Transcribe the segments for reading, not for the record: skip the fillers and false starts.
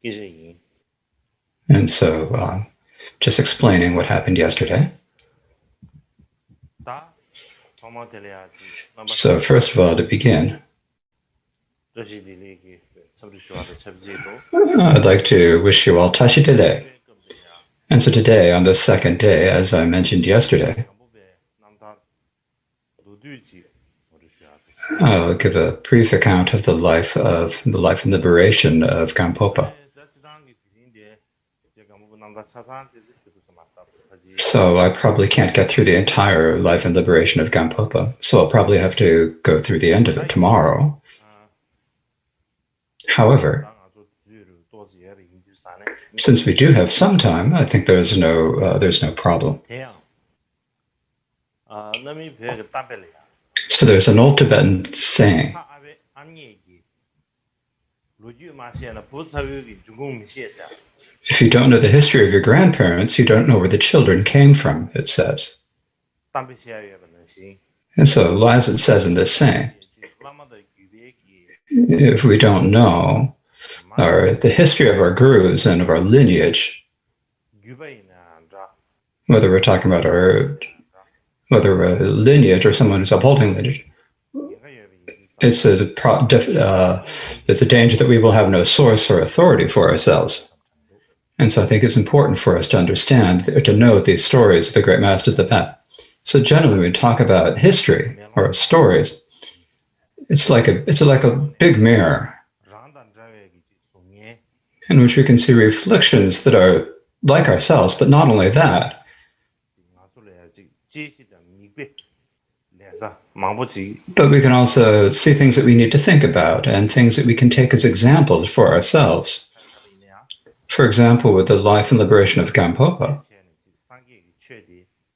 And so just explaining what happened yesterday. So first of all, to begin, I'd like to wish you all Tashi today. And so today, on the second day, as I mentioned yesterday, I'll give a brief account of the life and liberation of Gampopa. So I probably can't get through the entire life and liberation of Gampopa, so I'll probably have to go through the end of it tomorrow. However, since we do have some time, I think there's no problem. So there's an old Tibetan saying, if you don't know the history of your grandparents, you don't know where the children came from, it says. And so, as it says in this saying, if we don't know the history of our gurus and of our lineage, whether we're talking about whether a lineage or someone who's upholding lineage, there's a danger that we will have no source or authority for ourselves. And so I think it's important for us to understand, to know these stories of the great masters of the path. So generally, when we talk about history or stories, it's like a big mirror in which we can see reflections that are like ourselves, but not only that, but we can also see things that we need to think about and things that we can take as examples for ourselves. For example, with the life and liberation of Gampopa,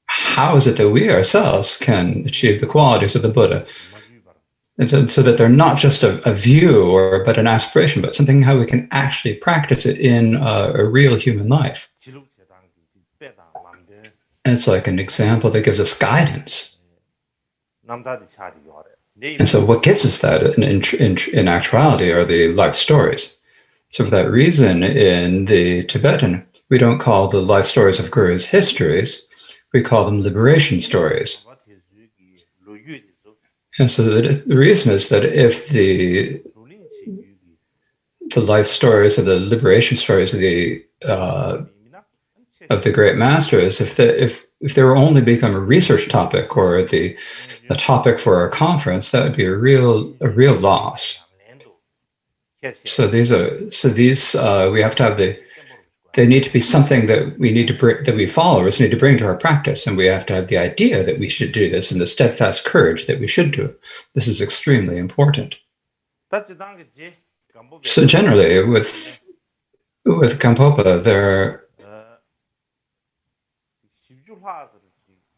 how is it that we ourselves can achieve the qualities of the Buddha? And so that they're not just a view but an aspiration, but something how we can actually practice it in a real human life. And it's like an example that gives us guidance. And so what gives us that in actuality are the life stories. So for that reason, in the Tibetan, we don't call the life stories of gurus histories, we call them liberation stories. And so the reason is that if the life stories or the liberation stories of the great masters, if they were only become a research topic or a topic for a conference, that would be a real loss. So we have to have they need to be something that we followers need to bring to our practice, and we have to have the idea that we should do this and the steadfast courage that we should do it. This is extremely important. So generally, with Gampopa, there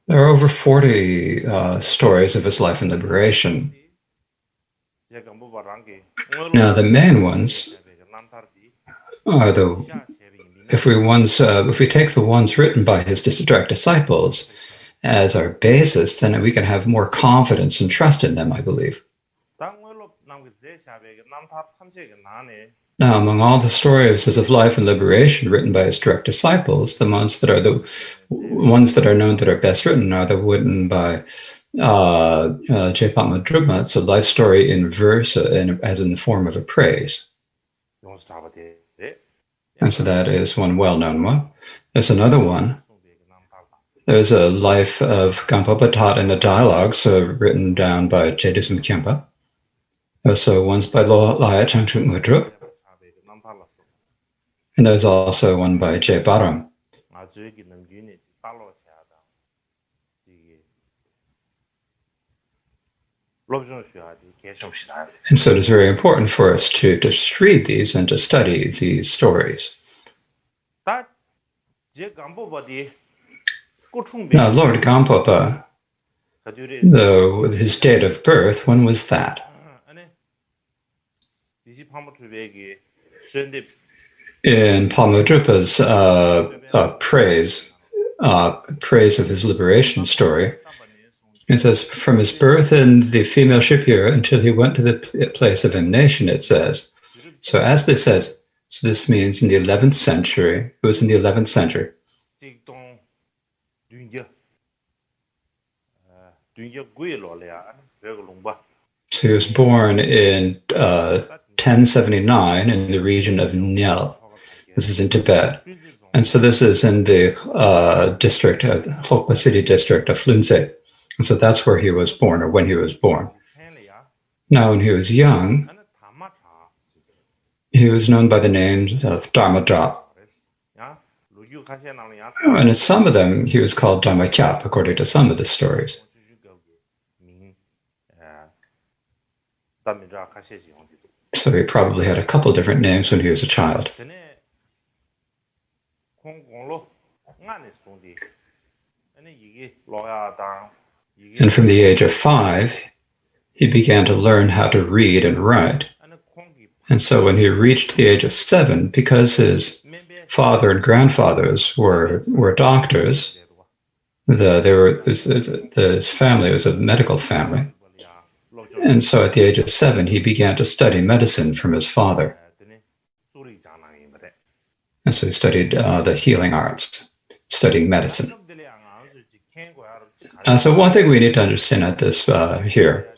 are over 40 stories of his life and liberation. Now, the main ones are if we take the ones written by his direct disciples as our basis, then we can have more confidence and trust in them, I believe. Now, among all the stories of life and liberation written by his direct disciples, the ones that are known that are best written are the written by Drupma. It's a life story in verse, as in the form of a praise. And so that is one well-known one. There's another one. There's a life of Gampopa taught in the dialogues written down by Jedusum Khyentse. Also one's by Laya Changchuk Ngudrup. And there's also one by J. Baram. And so it is very important for us to read these and to study these stories. Now, Lord Gampopa, his date of birth, when was that? In Pamodrupa's praise of his liberation story, it says, from his birth in the female ship here until he went to the place of emanation, it says. So as this says, So this means in the 11th century. It was in the 11th century. So he was born in 1079 in the region of Nyel. This is in Tibet. And so this is in the district of Hokpa City district of Lunze. And so that's where he was born, or when he was born. Now, when he was young, he was known by the name of Dharmadra. And in some of them, he was called Dharmakyap, according to some of the stories. So he probably had a couple different names when he was a child. And from the age of 5, he began to learn how to read and write. And so when he reached the age of 7, because his father and grandfathers were doctors, his family was a medical family. And so at the age of 7, he began to study medicine from his father. And so he studied the healing arts, studying medicine. So one thing we need to understand at this here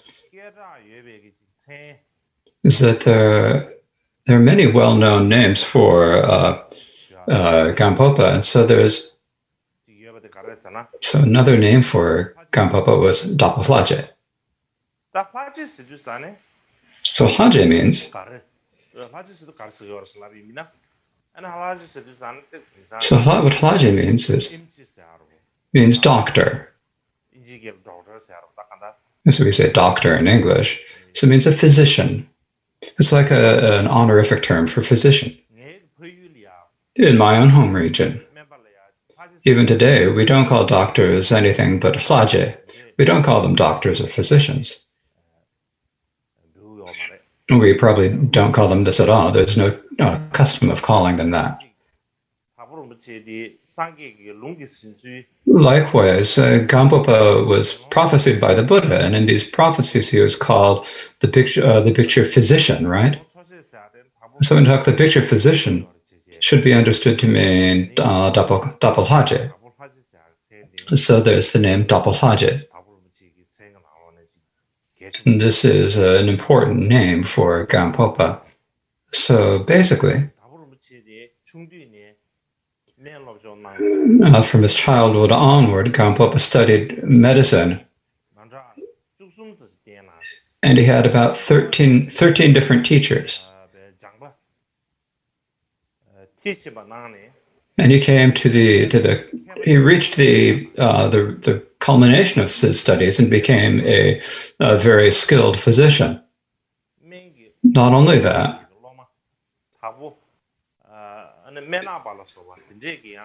is that there are many well-known names for Gampopa, and so another name for Gampopa was Dapolhaje. So Haje means what Haje means doctor. So we say doctor in English. So it means a physician. It's like an honorific term for physician. In my own home region, even today, we don't call doctors anything but Haje. We don't call them doctors or physicians. We probably don't call them this at all. There's no custom of calling them that. Likewise, Gampopa was prophesied by the Buddha, and in these prophecies he was called the picture physician, right? So when we talk the picture physician, should be understood to mean Dapolhaje. So there's the name Dapolhaje. And this is an important name for Gampopa. So basically, from his childhood onward, Gampopa studied medicine. And he had about 13 different teachers. And he came he reached the culmination of his studies and became a very skilled physician. Not only that,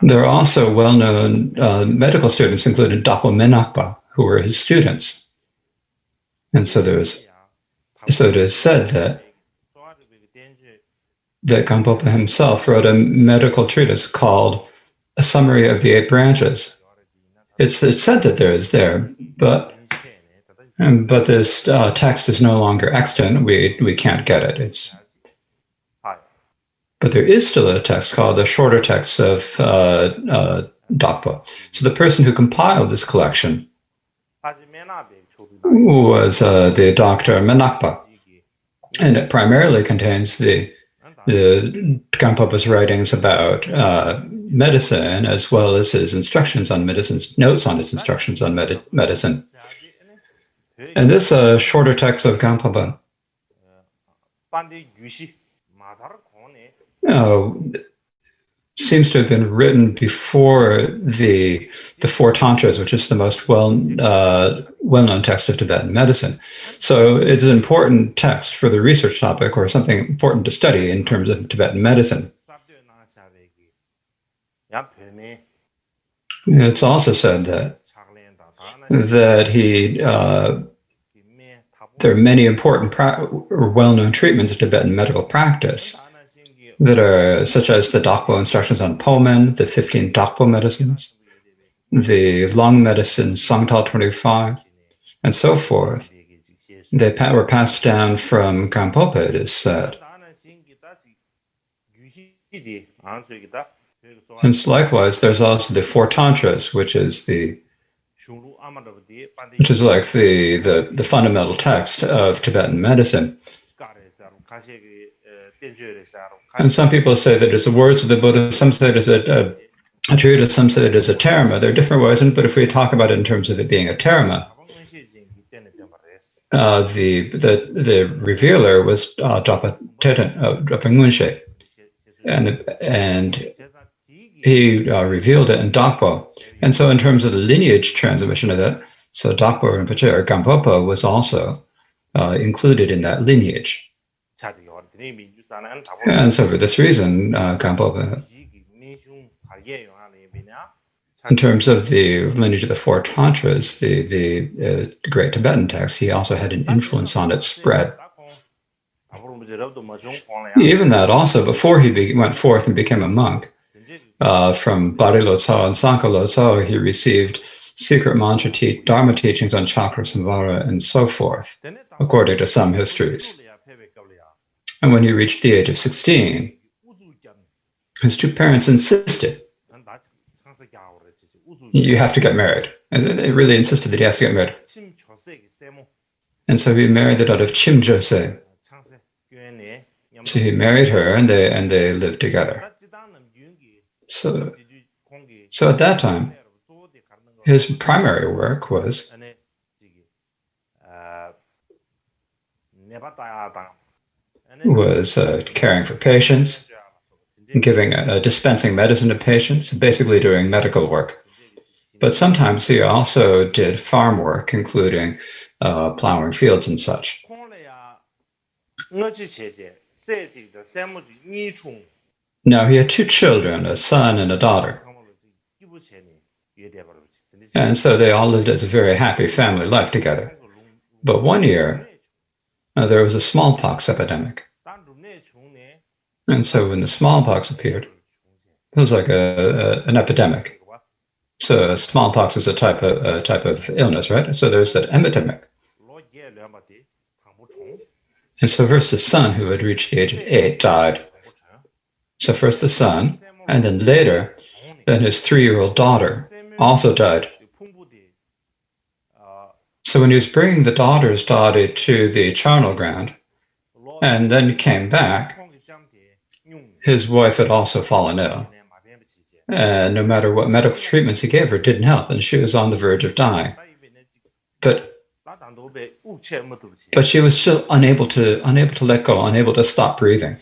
there are also well-known medical students, including Dapo Menakpa, who were his students. And so it is said that Gampopa himself wrote a medical treatise called A Summary of the 8 Branches. It's said that there is there, but this text is no longer extant. We can't get it. But there is still a text called the Shorter Text of Dakpa. So the person who compiled this collection was the Dr. Menakpa, and it primarily contains the Gampopa's writings about medicine, as well as his instructions on medicine, notes on his instructions on medicine. And this shorter text of Gampopa seems to have been written before the 4 Tantras, which is the most well-known text of Tibetan medicine. So it's an important text for the research topic, or something important to study in terms of Tibetan medicine. It's also said that there are many important or well-known treatments of Tibetan medical practice that are such as the Dakpo instructions on Pomen, the 15 Dakpo medicines, the lung medicine Sangtal 25, and so forth. They were passed down from Gampopa, it is said. And likewise, there's also the four tantras, which is like the fundamental text of Tibetan medicine. And some people say that it's the words of the Buddha, some say it is a treatise, some say it is a terma. There are different ways, but if we talk about it in terms of it being a terma, the revealer was Drapa Ngunshe, and he revealed it in Dakpo. And so in terms of the lineage transmission of it, so Dakpo Rinpoche, or Gampopa, was also included in that lineage. And so for this reason, Gampopa, in terms of the lineage of the four tantras, the great Tibetan text, he also had an influence on its spread. Even that also, before he went forth and became a monk, from Bari Lotso and Sanka Lotso, he received secret mantra dharma teachings on chakra samvara and so forth, according to some histories. And when he reached the age of 16, his two parents insisted, you have to get married. And they really insisted that he has to get married. And so he married the daughter of Chim Jose. So he married her, and they lived together. So at that time, his primary work was caring for patients, dispensing medicine to patients, basically doing medical work. But sometimes he also did farm work, including plowing fields and such. Now, he had two children, a son and a daughter. And so they all lived as a very happy family life together. But one year, there was a smallpox epidemic. And so when the smallpox appeared, it was like an epidemic. So smallpox is a type of illness, right? So there's that epidemic. And so first the son, who had reached the age of 8, died. So first the son, and then later, then his 3-year-old daughter also died. So when he was bringing the daughter's body to the charnel ground, and then came back, his wife had also fallen ill. And no matter what medical treatments he gave her, didn't help, and she was on the verge of dying. But she was still unable to let go, unable to stop breathing.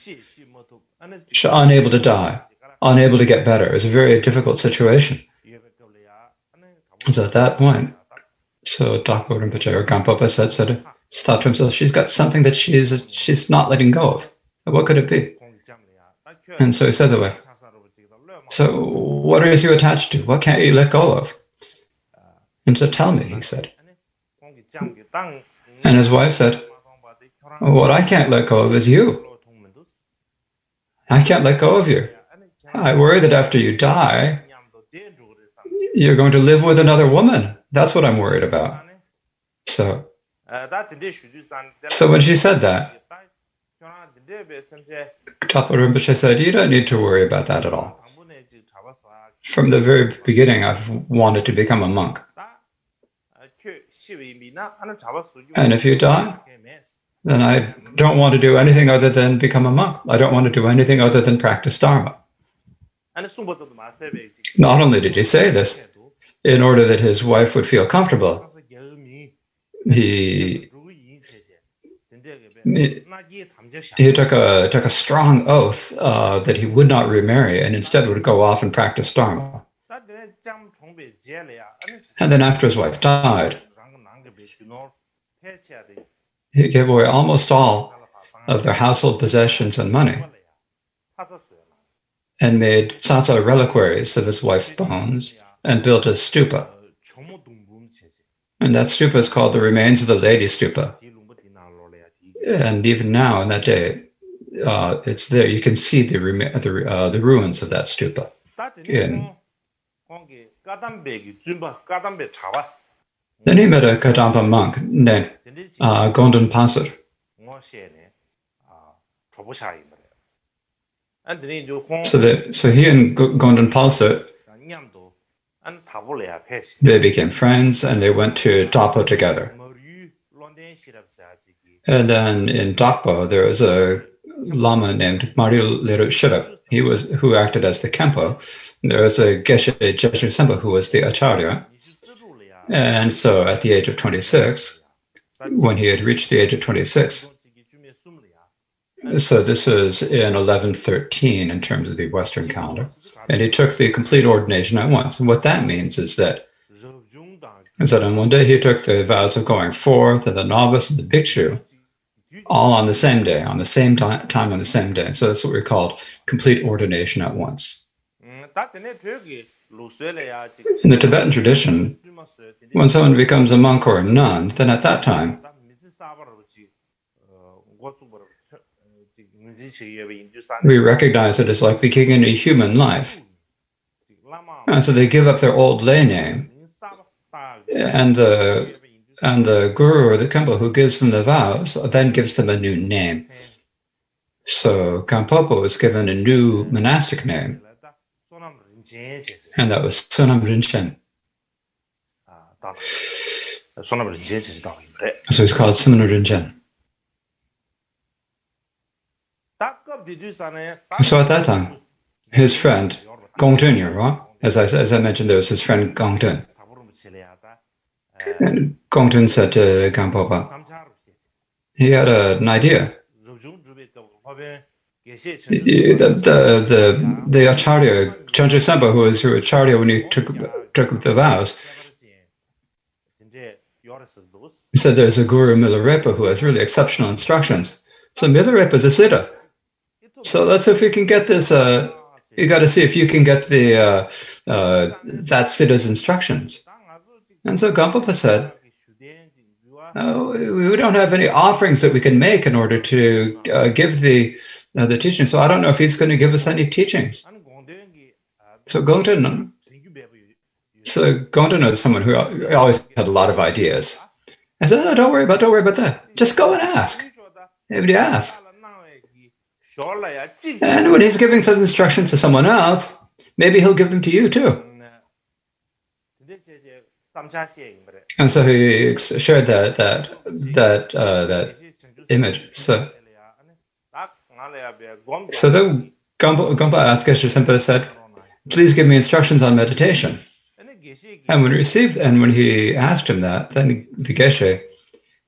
She was unable to die, unable to get better. It was a very difficult situation. So at that point, so Dr. Rinpoche, or Gampopa, thought to himself, she's got something that she's not letting go of. What could it be? And so he said that way. So what is you attached to? What can't you let go of? And so tell me, he said. And his wife said, what I can't let go of is you. I can't let go of you. I worry that after you die, you're going to live with another woman. That's what I'm worried about. So when she said that, Tapa Rinpoche said, you don't need to worry about that at all. From the very beginning, I've wanted to become a monk. And if you die, then I don't want to do anything other than become a monk. I don't want to do anything other than practice Dharma. Not only did he say this, in order that his wife would feel comfortable, he took a strong oath that he would not remarry and instead would go off and practice Dharma. And then after his wife died, he gave away almost all of their household possessions and money and made tsatsa reliquaries of his wife's bones and built a stupa. And that stupa is called the Remains of the Lady Stupa. And even now, in that day, it's there. You can see the ruins of that stupa. Then he met a Kadampa monk named Gondon Pasur. So he and Gondan Palsa, they became friends and they went to Dapo together. And then in Dakpo, there was a lama named Mario Leru Shirap. Who acted as the Kempo. There was a Geshe Jesu Sempa who was the Acharya. And so at the age of 26, when he had reached the age of 26, so this was in 1113 in terms of the Western calendar, and he took the complete ordination at once. And what that means is that on one day he took the vows of going forth and the novice and the bhikshu, all on the same day, on the same time on the same day. So that's what we call complete ordination at once. In the Tibetan tradition, when someone becomes a monk or a nun, then at that time, we recognize it as like beginning a human life. And so they give up their old lay name, and the guru or the Kempo who gives them the vows then gives them a new name. So Gampopo was given a new monastic name, and that was Sonam Rinchen. So he's called Sonam Rinchen. So at that time, his friend Gongtun, right? As I mentioned, there was his friend Gongtun. And Gongtun said to Gampopa, he had an idea. The Acharya, Chanchu Sempa, who was Acharya when he took the vows, he said there's a Guru Milarepa who has really exceptional instructions. So Milarepa is a siddha. So let's see if we can get this. You got to see if you can get that siddha's instructions. And so Gampopa said, we don't have any offerings that we can make in order to give the teaching. So I don't know if he's going to give us any teachings. So Gongtun is someone who always had a lot of ideas. I said, no, don't worry about that. Just go and ask. Everybody ask. And when he's giving some instructions to someone else, maybe he'll give them to you too. And so he shared that image. So then Gampa asked Geshe Sempa, said, please give me instructions on meditation. And when he asked him that, then the Geshe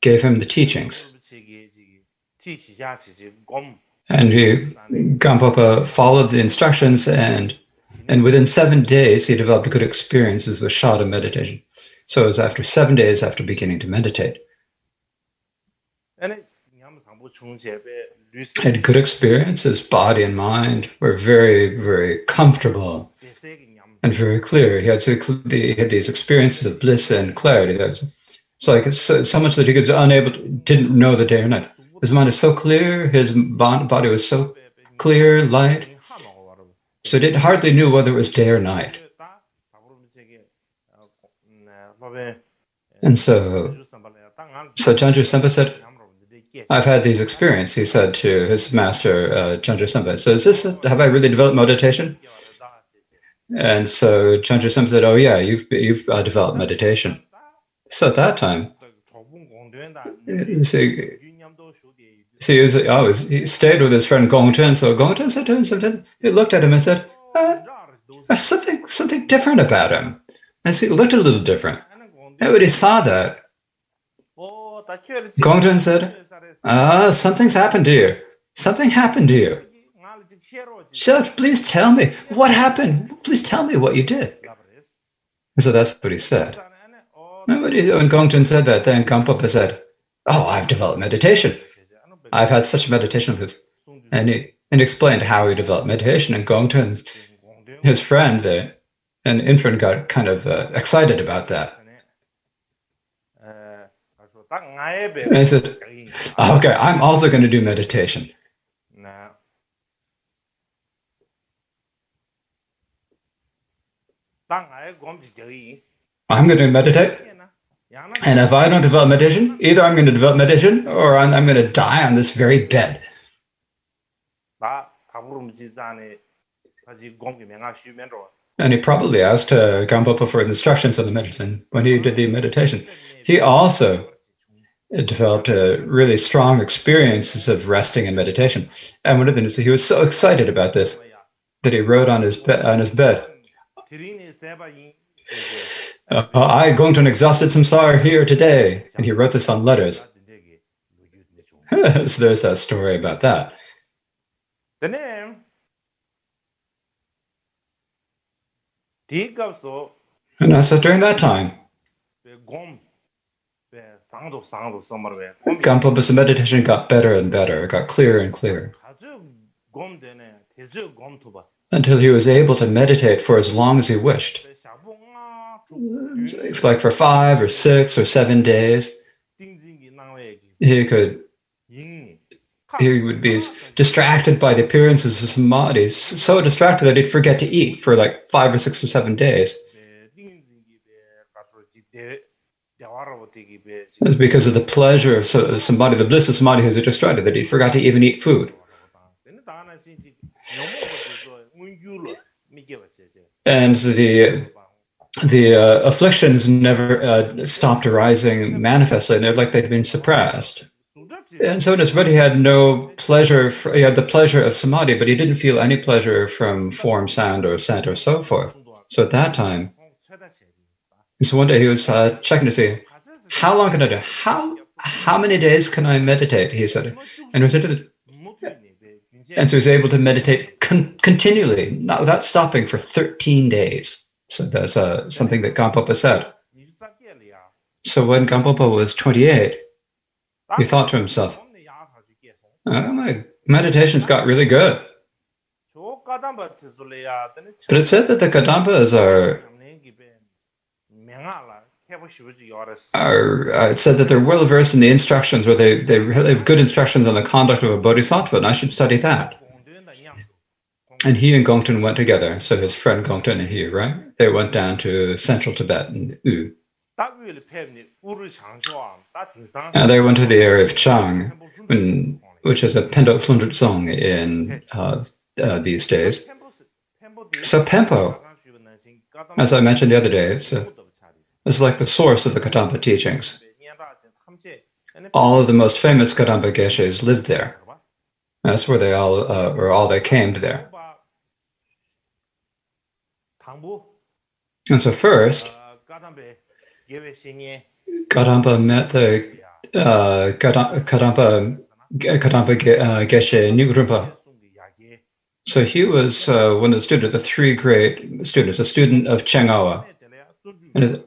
gave him the teachings. And Gampopa followed the instructions, and within 7 days, he developed good experiences with Shada meditation. So it was after 7 days after beginning to meditate. Had good experiences, body and mind were very, very comfortable and very clear. He had these experiences of bliss and clarity. So much that he didn't know the day or night. His mind is so clear, his body was so clear, light, so he hardly knew whether it was day or night. And so Chanchu Sempa said, I've had these experiences, he said to his master, Chanchu Sempa. So have I really developed meditation? And so Chanchu Sempa said, oh yeah, you've developed meditation. So at that time, he stayed with his friend Gongtun. So Gongtun said to him, he looked at him and said, there's something different about him. And so he looked a little different. And when he saw that, Gongtun said, something's happened to you. Something happened to you. So please tell me what happened. Please tell me what you did. And so that's what he said. And when Gongtun said that, then Gampopa said, oh, I've developed meditation. I've had such meditation with, and he explained how he developed meditation. And Gongtun, his friend, an infant, got kind of excited about that. And I said, okay, I'm also going to do meditation. I'm going to meditate. And if I don't develop meditation, either I'm going to develop meditation or I'm going to die on this very bed. And he probably asked Gampopa for instructions on the medicine when he did the meditation. He also developed really strong experiences of resting and meditation. And one of the things, he was so excited about this that he wrote on his bed, I, Gongton, exhausted samsara here today. And he wrote this on letters. So there's that story about that. And so during that time, Gampopa's meditation got better and better, it got clearer and clearer, until he was able to meditate for as long as he wished. Like for 5 or 6 or 7 days, he would be distracted by the appearances of samadhi, so distracted that he'd forget to eat for like 5 or 6 or 7 days. It was because of the pleasure of samadhi, the bliss of samadhi, he was distracted that he forgot to even eat food. And the afflictions never stopped arising manifestly, and they're like they'd been suppressed. And so in his body, he had no pleasure. He had the pleasure of samadhi, but he didn't feel any pleasure from form, sound, or scent, or so forth. So at that time, so one day he was checking to see, how long can I do? How many days can I meditate? He said, and so he was able to meditate continually, not without stopping, for 13 days. So that's something that Gampopa said. So when Gampopa was 28, he thought to himself, my meditation's got really good. But it said that the Kadampas it said that they're well versed in the instructions, where they have good instructions on the conduct of a bodhisattva, and I should study that. And he and Gongton went together. So his friend Gongton and he, right? They went down to central Tibet in U. And they went to the area of Chang, which is a Pendo Flundritsong in these days. So Pempo, as I mentioned the other day, is like the source of the Kadampa teachings. All of the most famous Kadampa geshes lived there. That's where they all they came there. And so first, Kadampa met the Kadampa Geshe Nyugrimpa. So he was one of the students, the 3 great students, a student of Chengawa. And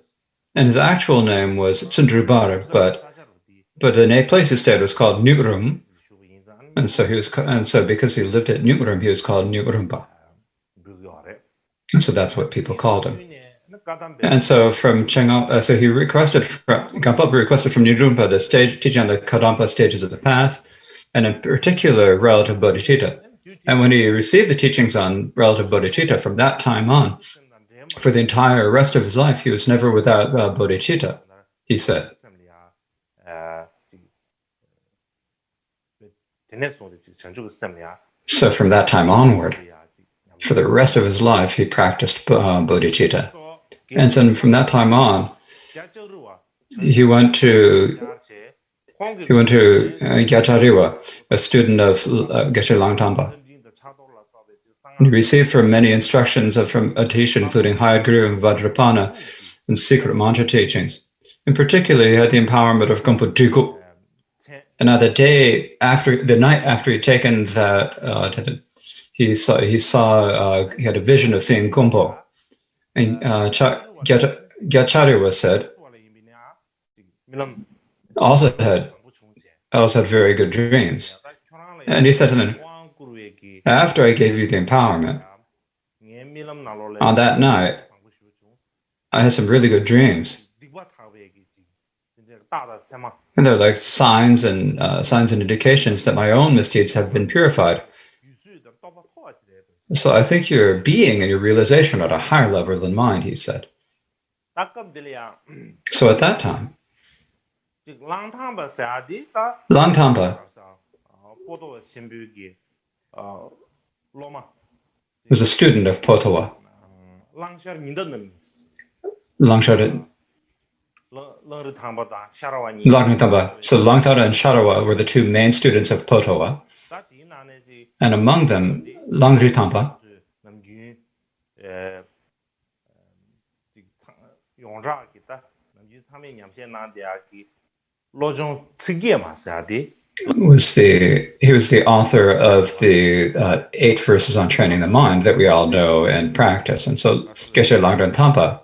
his actual name was Tsundrubar, but the place he stayed was called Nyugrum. And so because he lived at Nyugrum, he was called Nyugrumpa. And so that's what people called him. And so from Chengawa, so Gampopa requested from Nyugrumpa the teaching on the Kadampa stages of the path, and in particular, relative bodhicitta. And when he received the teachings on relative bodhicitta, from that time on, for the entire rest of his life, he was never without bodhicitta, he said. So from that time onward, for the rest of his life, he practiced bodhicitta. And so from that time on, he went to Gyachariwa, a student of Geshe Langtamba. He received from many instructions from a teacher, including Hayaguru and Vajrapana, and secret mantra teachings. In particular, he had the empowerment of Gompo Duku. And on the night after he'd taken that, he had a vision of seeing Gompo. And Gyachariwa said, also had very good dreams. And he said to them, after I gave you the empowerment, on that night, I had some really good dreams. And they're like signs and indications that my own misdeeds have been purified. So I think your being and your realization are at a higher level than mine, he said. So at that time, Langtamba was a student of Potawa. Langshara. So Langtara and Sharawa were the two main students of Potawa. And among them, Langritampa he was the author of the 8 verses on training the mind that we all know and practice. And so Geshe Langritampa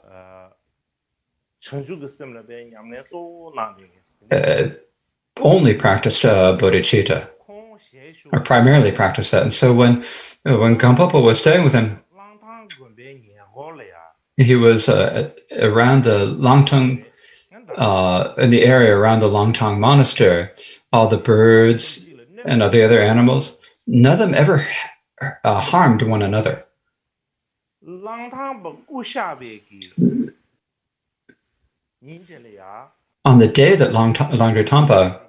only practiced bodhicitta, or primarily practiced that. And so when Gampopa was staying with him, he was around the Langtang, in the area around the Langtang monastery. All the birds and all the other animals, none of them ever harmed one another. On the day that Langritampa,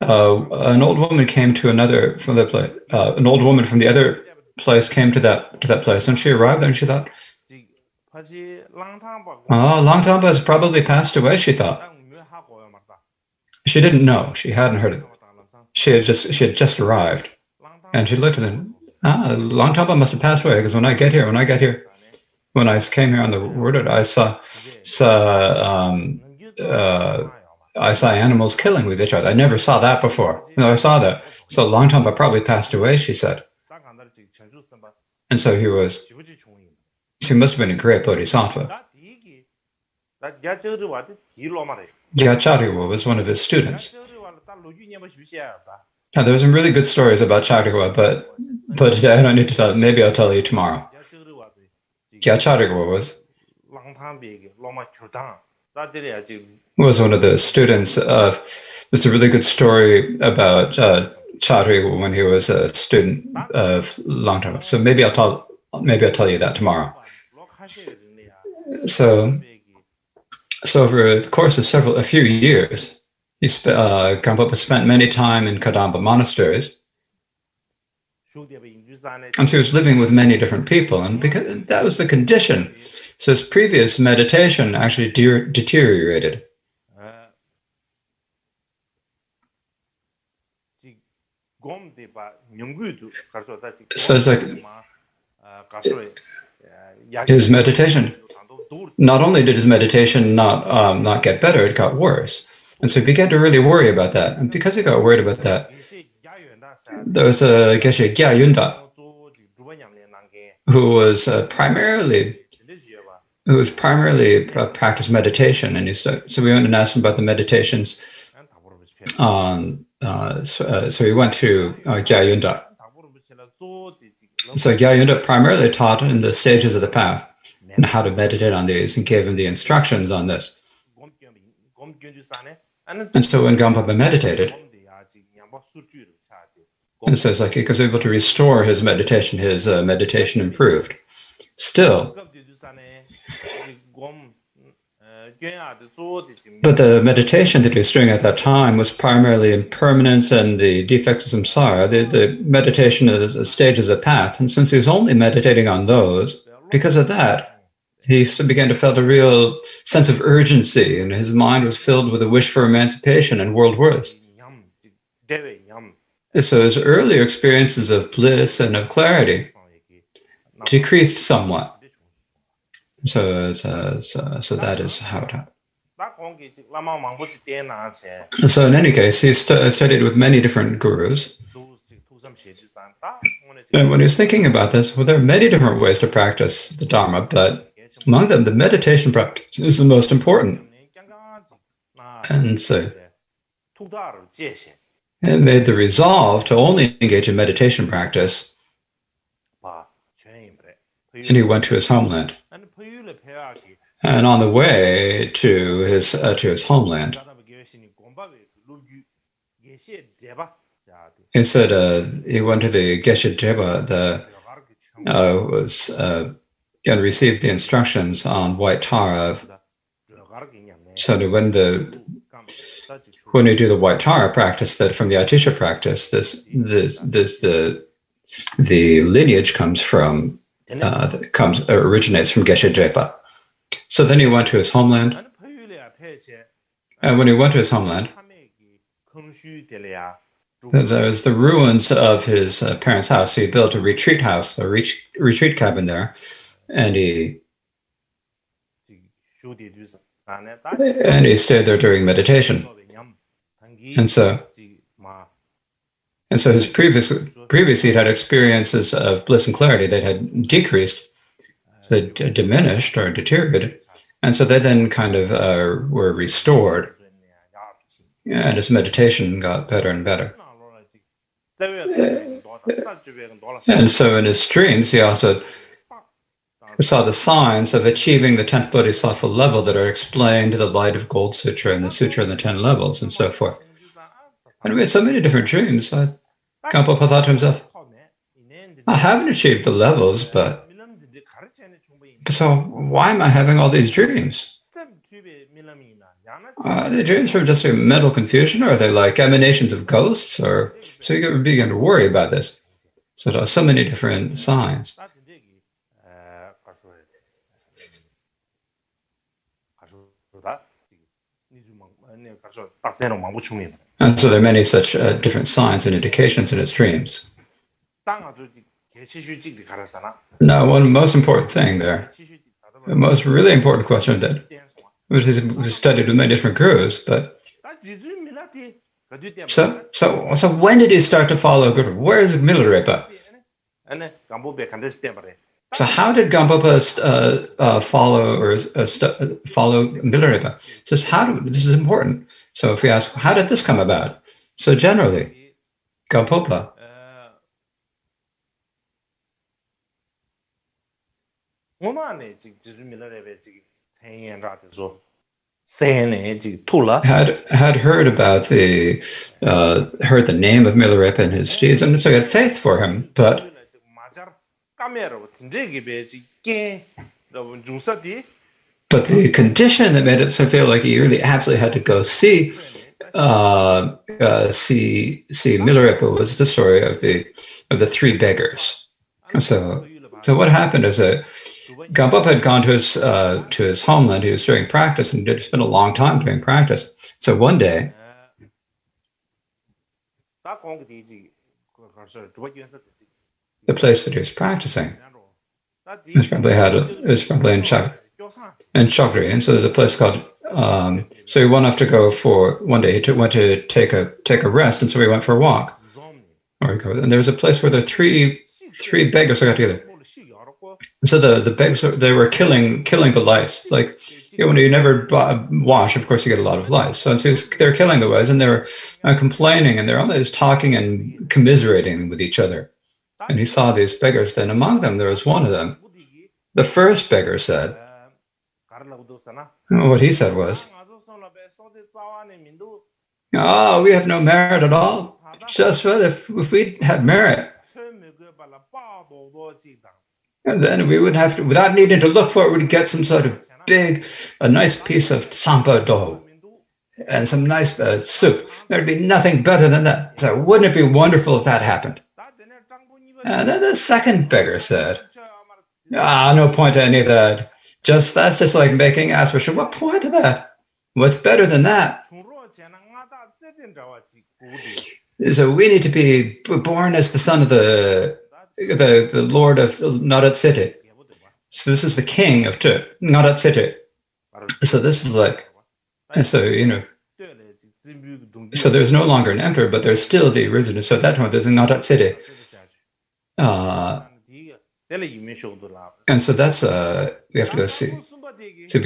an old woman came to another from the place. An old woman from the other place came to that place, and she arrived there, and she thought, Langtampa has probably passed away, she thought. She didn't know. She hadn't heard it. She had just arrived. And she looked at him. Langtampa must have passed away, because when I came here on the word, I saw animals killing with each other. I never saw that before. I saw that. So Langtampa probably passed away, she said. And so he must have been a great bodhisattva. Gyachariwa was one of his students. Now, there were some really good stories about Chariwa, but today I don't need to tell. Maybe I'll tell you tomorrow. Gyachariwa was one of the students of. There's a really good story about Chariwa when he was a student of Langtang. So maybe I'll tell you that tomorrow. So over the course of a few years, Gampopa spent many time in Kadamba monasteries. And so he was living with many different people, and because that was the condition. So his previous meditation actually deteriorated. So it's like his meditation. Not only did his meditation not get better, it got worse. And so he began to really worry about that. And because he got worried about that, there was a Geshe Gyayunda who was primarily practiced meditation. And so we went and asked him about the meditations. So he went to Gyayunda. So Gyayunda primarily taught in the stages of the path and how to meditate on these, and gave him the instructions on this. And so when Gampopa meditated, and so it's like he was able to restore his meditation improved. Still, but the meditation that he was doing at that time was primarily impermanence and the defects of samsara. The meditation is a stage of the path, and since he was only meditating on those, because of that, he began to feel a real sense of urgency, and his mind was filled with a wish for emancipation and world worth. So his earlier experiences of bliss and of clarity decreased somewhat. So that is how it happened. So in any case, he studied with many different gurus. And when he was thinking about this, well, there are many different ways to practice the Dharma, but among them, the meditation practice is the most important. And so it made the resolve to only engage in meditation practice. And he went to his homeland. And on the way to his homeland, he said he went to the Geshe Deba, and received the instructions on White Tara. So when you do the White Tara practice, that from the Atisha practice, there's the the lineage originates from Geshe Jepa. So then he went to his homeland, and when he went to his homeland, there was the ruins of his parents' house. So he built a retreat house, a retreat cabin there, and he stayed there during meditation. And so his previously he'd had experiences of bliss and clarity that had decreased, that diminished or deteriorated, and so they then kind of were restored, and his meditation got better and better. And so in his dreams, he also saw the signs of achieving the 10th Bodhisattva level that are explained in the Light of Gold Sutra and the Sutra and the 10 Levels and so forth. And we had so many different dreams. Kampopa thought to himself, I haven't achieved the levels, but so why am I having all these dreams? Are they dreams from just a mental confusion, or are they like emanations of ghosts? Or so you begin to worry about this. So there are so many different signs. And so there are many such different signs and indications in his dreams. Now, one most important thing there, the most really important question that was studied with many different gurus, but so when did he start to follow Guru? Where is Milarepa? So how did Kampopa follow Milarepa? This is important. So if we ask, how did this come about? So generally, Kampopa had heard about heard the name of Milarepa and his deeds, and so he had faith for him, but the condition that made it so feel like he really absolutely had to go see Milarepa was the story of the three beggars. So what happened is that Kampopa had gone to his homeland. He was doing practice and did spend a long time doing practice. So one day, the place that he was practicing was probably in Chakri, and so there's a place called. So he went off to go for one day. He went to take a rest, and so he went for a walk. And there was a place where the three beggars got together. So the beggars, they were killing the lice. Like when you never wash, of course you get a lot of lice. So they're killing the lice, and they were complaining, and they're always talking and commiserating with each other. And he saw these beggars. Then among them, there was one of them. The first beggar said, what he said was, "Oh, we have no merit at all. Just if we had merit, and then we would have to, without needing to look for it, we'd get some sort of a nice piece of sampa dough and some nice soup. There'd be nothing better than that. So wouldn't it be wonderful if that happened?" And then the second beggar said, no point to any of that. That's just like making aspiration. What point to that? What's better than that? So we need to be born as the son of the Lord of Nadat City. So this is the king of Nadat City. So this is like, and so, so there's no longer an emperor, but there's still the original. So at that point, there's a Nadat City. And so that's, we have to go see. So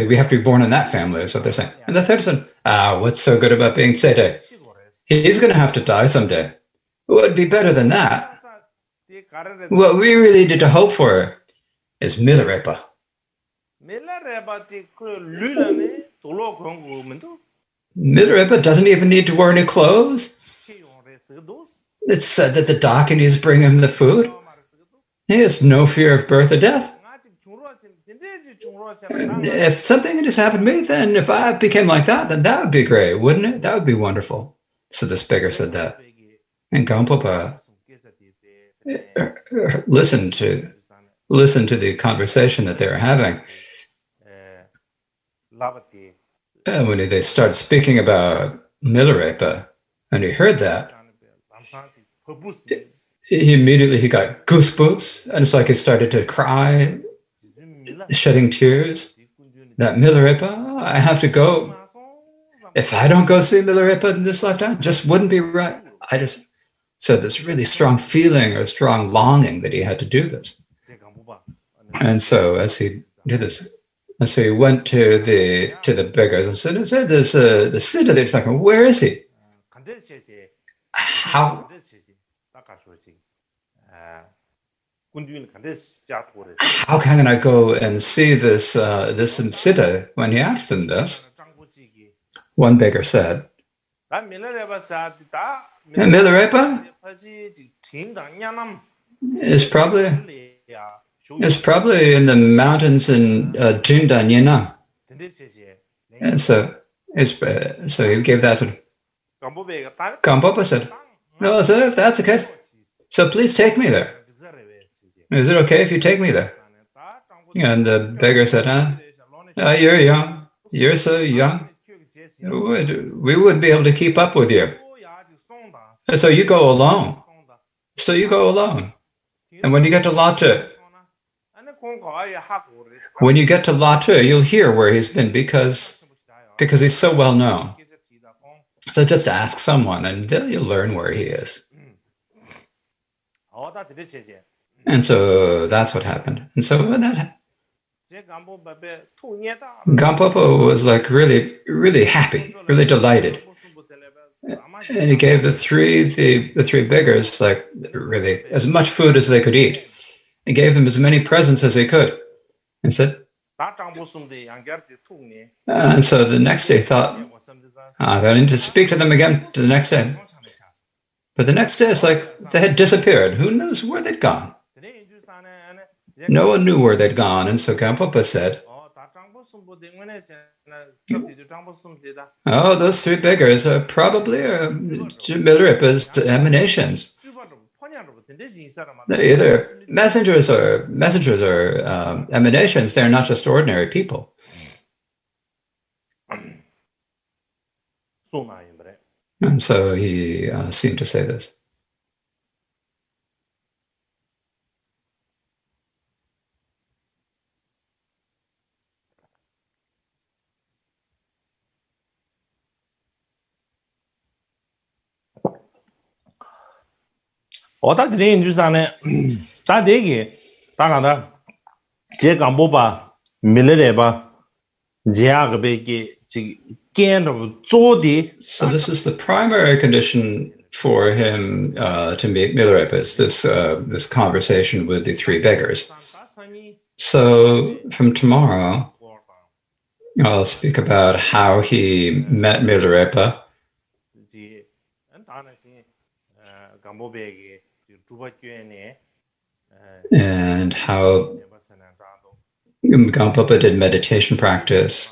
we have to be born in that family, is what they're saying. And the third said, what's so good about being Tsete? He's going to have to die someday. What would be better than that? What we really need to hope for is Milarepa. Milarepa doesn't even need to wear any clothes. It's said that the Dakinis bring him the food. He has no fear of birth or death. If something had just happened to me, then if I became like that, then that would be great, wouldn't it? That would be wonderful. So this beggar said that. And Kampopa listen to the conversation that they were having. And when they started speaking about Milarepa, and he heard that, he got goosebumps, and it's like he started to cry, shedding tears. That Milarepa, I have to go. If I don't go see Milarepa in this lifetime, just wouldn't be right. So this really strong feeling or strong longing that he had to do this. And so as he did this, and so he went to the beggars and said, "There's the Siddha that's like, where is he? How can I go and see this Siddha?" When he asked him this, one beggar said, Milarepa is probably in the mountains in Jindanyana. And so he gave that to Kampopa said, "No, sir, if that's the case, so please take me there. Is it okay if you take me there?" And the beggar said, "You're young. You're so young. We wouldn't be able to keep up with you. So you go alone. And when you get to Lhasa, you'll hear where he's been because he's so well known. So just ask someone and you'll learn where he is." And so that's what happened. And so when that Gampopo was like really, really happy, really delighted. And he gave the three beggars like really as much food as they could eat. He gave them as many presents as he could. And said, and so the next day thought, I need to speak to them again the next day. But the next day it's like they had disappeared. Who knows where they'd gone? No one knew where they'd gone. And so Gampopa said, "Oh, those three beggars are probably Milarepa's emanations. They're either messengers or emanations. They're not just ordinary people." And so he seemed to say this. 어다들이 인주산에 다되기 다가다 제 강보바 밀레레바 제아그베기 지 겐도 조디. So this is the primary condition for him to meet Milarepa, is this conversation with the three beggars. So from tomorrow, I'll speak about how he met Milarepa and how Gampopa did meditation practice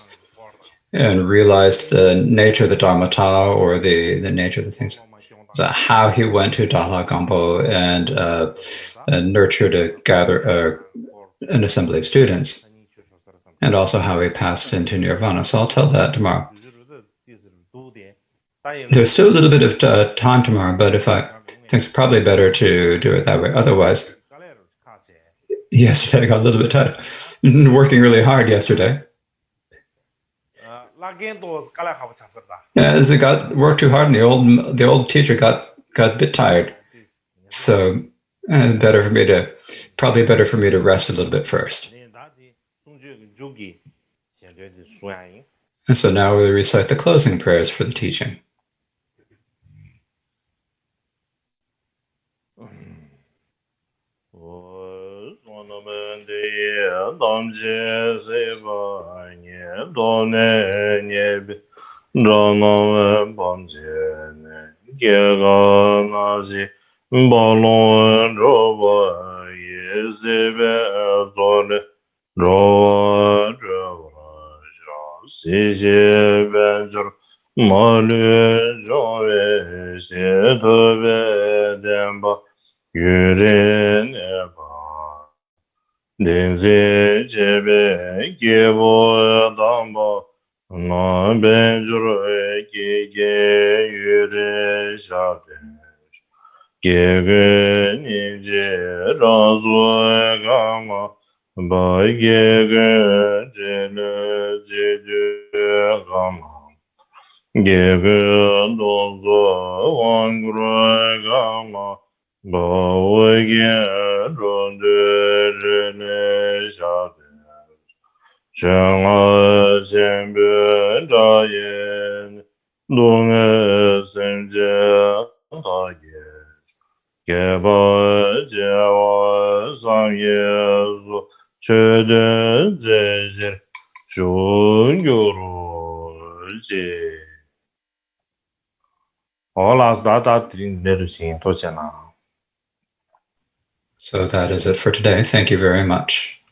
and realized the nature of the Dharmata, or the nature of the things. So how he went to Dala Gampo and nurtured an assembly of students, and also how he passed into Nirvana. So I'll tell that tomorrow. There's still a little bit of time tomorrow, but I think it's probably better to do it that way. Otherwise, yesterday I got a little bit tired. Working really hard yesterday. As I worked too hard, and the old teacher got a bit tired. So probably better for me to rest a little bit first. And so now we recite the closing prayers for the teaching. 유레 네바 렌제 제베 게보 담보 나벤주르 게게 유레 샤데 게게 니제 라조가마 바게게 제네 제드가마 게게 동조 왕그라가마 바웨게 론데르네 샤데 정아 젠베 다옌 동에 센제 다예 게바 제와 상예수 최대 제제 중요로지 올라다다 드린 내르신 도잖아. So that is it for today. Thank you very much.